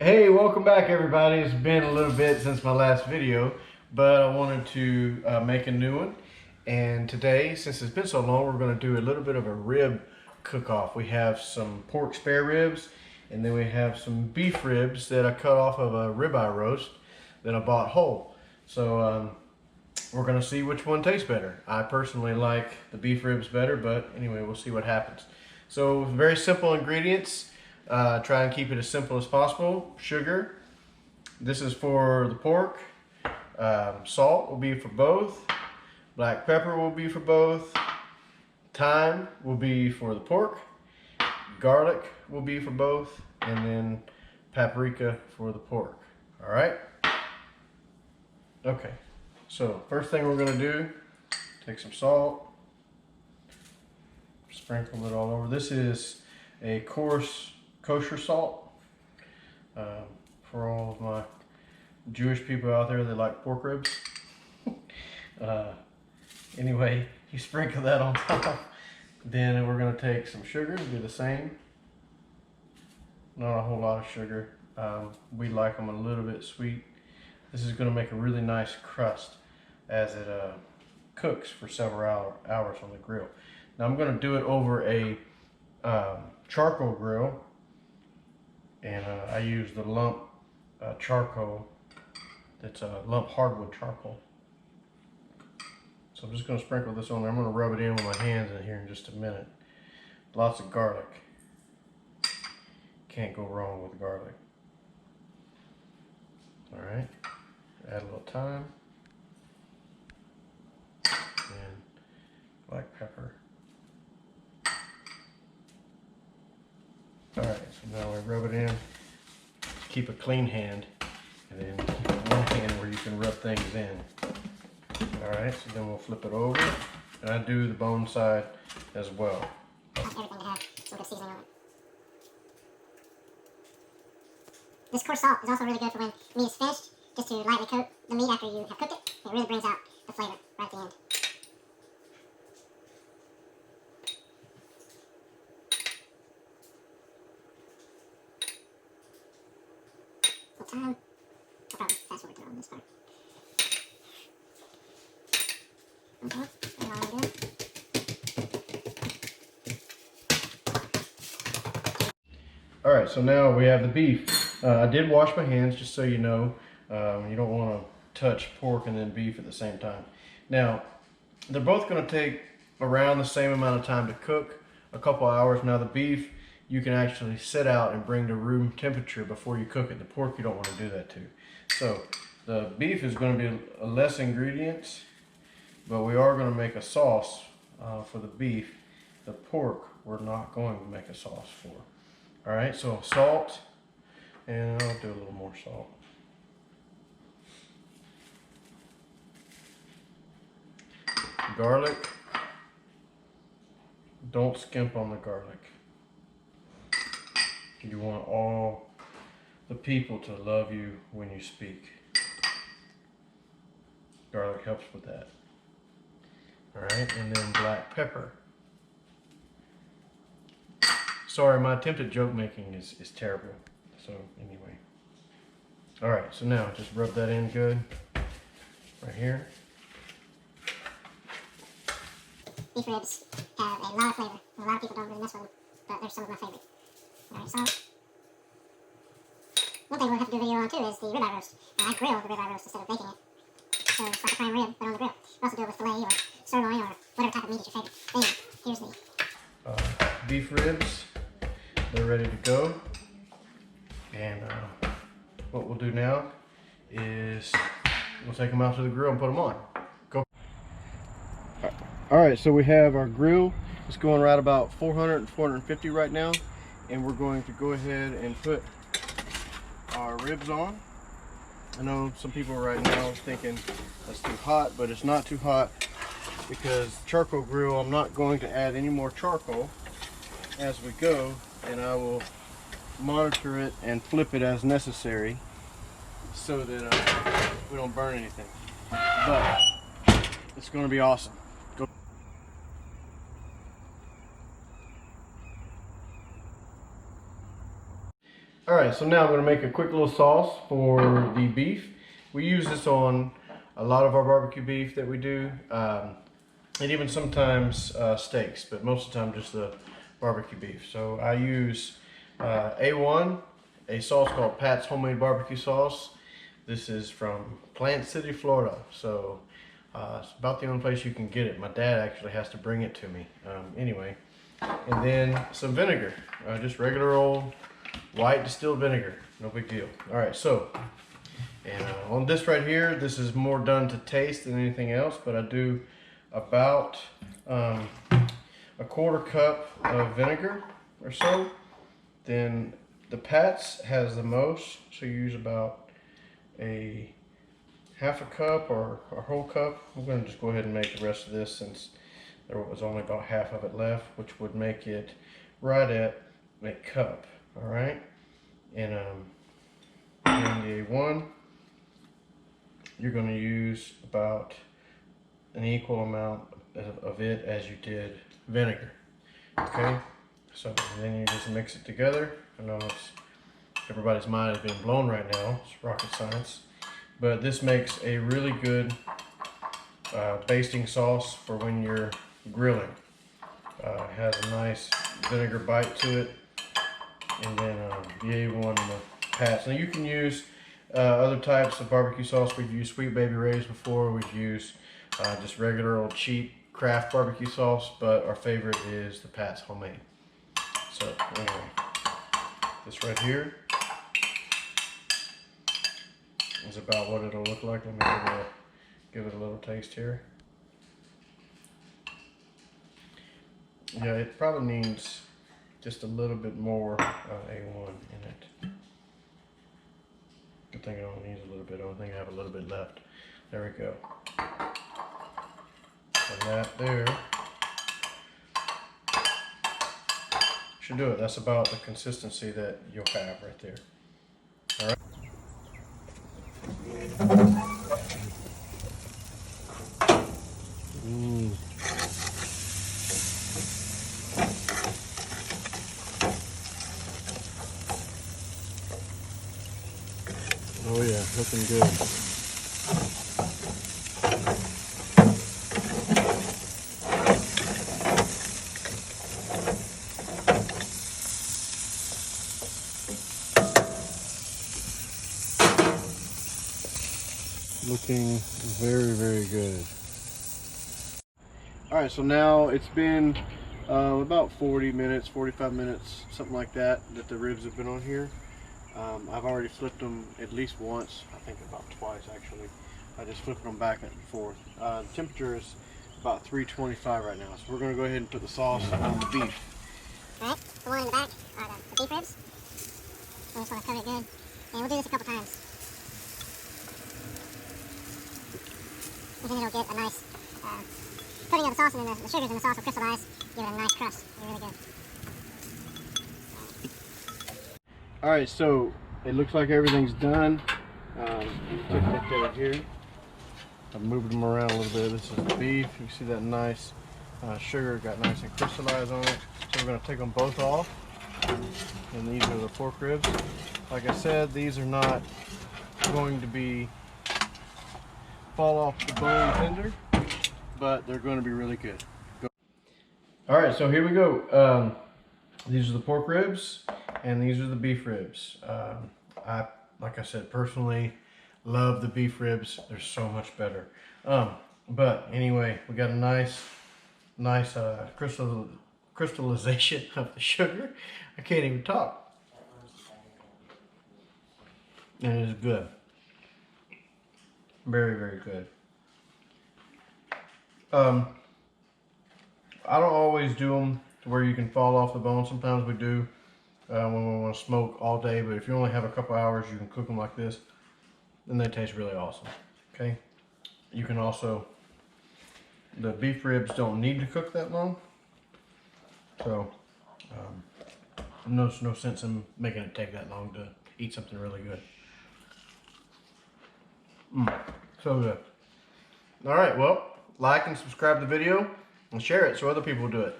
Hey, welcome back everybody. It's been a little bit since my last video, but I wanted to make a new one. And today, since it's been so long, we're going to do a little bit of a rib cook-off. We have some pork spare ribs, and then we have some beef ribs that I cut off of a ribeye roast that I bought whole. So we're going to see which one tastes better. I personally like the beef ribs better, but anyway, we'll see what happens. So very simple ingredients. Try and keep it as simple as possible. Sugar, this is for the pork. Salt will be for both. Black pepper will be for both. Thyme will be for the pork. Garlic will be for both. And then paprika for the pork. All right? Okay, so first thing we're gonna do, take some salt, sprinkle it all over. This is a coarse kosher salt. For all of my Jewish people out there that like pork ribs. Anyway, you sprinkle that on top. Then we're going to take some sugar and do the same. Not a whole lot of sugar. We like them a little bit sweet. This is going to make a really nice crust as it cooks for several hours on the grill. Now I'm going to do it over a charcoal grill. And I use the lump charcoal. That's a lump hardwood charcoal. So I'm just going to sprinkle this on there. I'm going to rub it in with my hands in here in just a minute. Lots of garlic. Can't go wrong with garlic. All right. Add a little thyme. And black pepper. All right, so now we rub it in. Keep a clean hand, and then keep one hand where you can rub things in. All right, so then we'll flip it over, and I do the bone side as well. Everything to have some good seasoning on it. This coarse salt is also really good for when meat is finished, just to lightly coat the meat after you have cooked it. It really brings out the flavor right at the end. Time. I'll probably fast forward through on this part. Okay, that's all good. All right, so now we have the beef. I did wash my hands, just so you know. You don't want to touch pork and then beef at the same time. Now, they're both going to take around the same amount of time to cook, a couple hours. Now the beef, you can actually set out and bring to room temperature before you cook it. The pork, you don't want to do that to. So the beef is going to be less ingredients, but we are going to make a sauce for the beef. The pork, we're not going to make a sauce for. All right, so salt, and I'll do a little more salt. Garlic. Don't skimp on the garlic. You want all the people to love you when you speak. Garlic helps with that. All right, and then black pepper. Sorry, my attempt at joke making is terrible. So anyway. All right, so now just rub that in good right here. Beef ribs have a lot of flavor. A lot of people don't really mess with them, but they're some of my favorite. Alright, salt. One thing we'll have to do a video on too is the ribeye roast. Now, I grill the ribeye roast instead of baking it. So it's like a prime rib, but on the grill. We also do it with filet or sirloin or whatever type of meat is your favorite. Anyway, here's the Beef ribs. They're ready to go. And what we'll do now is we'll take them out to the grill and put them on. Go. All right, so we have our grill. It's going right about 400 and 450 right now. And we're going to go ahead and put our ribs on. I know some people right now are thinking that's too hot, but it's not too hot because charcoal grill, I'm not going to add any more charcoal as we go, and I will monitor it and flip it as necessary so that we don't burn anything. But it's going to be awesome. Go. All right, so now I'm gonna make a quick little sauce for the beef. We use this on a lot of our barbecue beef that we do, and even sometimes steaks, but most of the time just the barbecue beef. So I use A1, a sauce called Pat's Homemade Barbecue Sauce. This is from Plant City, Florida. So it's about the only place you can get it. My dad actually has to bring it to me. Anyway, and then some vinegar, just regular old white distilled vinegar, no big deal. All right, so, and on this right here, this is more done to taste than anything else, but I do about a quarter cup of vinegar or so. Then the Pat's has the most, so you use about a half a cup or a whole cup. I'm gonna just go ahead and make the rest of this since there was only about half of it left, which would make it right at a cup. All right, and in the A1, you're going to use about an equal amount of it as you did vinegar. Okay, so then you just mix it together. I know everybody's mind is being blown right now. It's rocket science, but this makes a really good basting sauce for when you're grilling. It has a nice vinegar bite to it. And then the A1 and the Pat's. Now you can use other types of barbecue sauce. We've used Sweet Baby Ray's before. We've used just regular old cheap craft barbecue sauce, but our favorite is the Pat's Homemade. So anyway, this right here is about what it'll look like. Let me give it a little taste here. Yeah, it probably needs just a little bit more A1 in it. Good thing it only needs a little bit. I don't think I have a little bit left. There we go. And that there should do it. That's about the consistency that you'll have right there. All right. Oh yeah, looking good. Looking very, very good. All right, so now it's been about 40 minutes, 45 minutes, something like that, that the ribs have been on here. I've already flipped them at least once, I think about twice actually. I just flipped them back and forth. The temperature is about 325 right now, so we're going to go ahead and put the sauce on the beef. Alright, the one in the back are the beef ribs. We just want to cover it good. And we'll do this a couple times. And then it'll get a nice coating of the sauce, and then the sugars in the sauce will crystallize, give it a nice crust. It'll be really good. All right, so it looks like everything's done. Take a look at it here. I've moved them around a little bit. This is the beef. You see that nice sugar got nice and crystallized on it. So we're going to take them both off. And these are the pork ribs. Like I said, these are not going to be fall off the bone tender, but they're going to be really good. All right, so here we go. These are the pork ribs, and these are the beef ribs. Like I said, personally love the beef ribs. They're so much better. But anyway, we got a nice crystallization of the sugar. I can't even talk. And it is good. Very, very good. I don't always do them to where you can fall off the bone. Sometimes we do when we want to smoke all day, but if you only have a couple hours, you can cook them like this, then they taste really awesome. Okay, you can also, the beef ribs don't need to cook that long, so no sense in making it take that long to eat something really good. So good. All right, well, like and subscribe to the video and share it so other people do it.